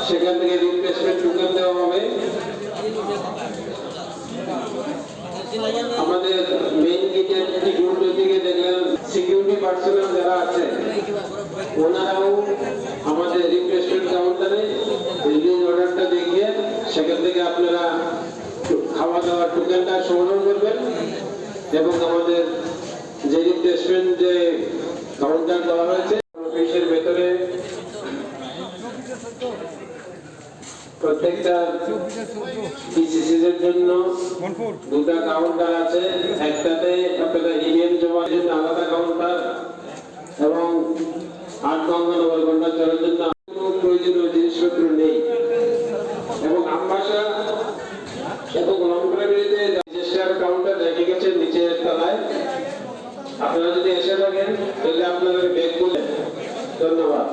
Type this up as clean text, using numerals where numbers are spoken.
সেখান থেকে replacement token দেওয়া হবে। আমাদের মেইন গেটের ঠিক উল্টো দিকে দেখলেন সিকিউরিটি পার্সোনাল যারা আছে ওনারাও আমাদের রিপ্লেসমেন্ট কাউন্টারে রিলিজ অর্ডারটা দেখিয়ে সেখান থেকে আপনারা খাওয়া দাওয়ার টোকেনটা সংগ্রহ করবেন এবং আমাদের যে রিপ্লেসমেন্ট যে কাউন্টার দেওয়া হয়েছে অফিসের ভেতরে প্রত্যেকটা পিসিসির জন্য দুটো কাউন্টার আছে। একটাতে আপনারা ইমেল জমার জন্য আলাদা কাউন্টার এবং 8 গঙ্গা নগর ঘন্টা চলার জন্য কোনো প্রয়োজনীয় জিনিসপত্র নেই এবং আমবাসা এবং লংপ্রাইভেরিতে রেজিস্টার কাউন্টার রেখে গেছে নিচের তলায়। আপনারা যদি এসে থাকেন তাহলে আপনাদের ব্যাগ করলেন। ধন্যবাদ।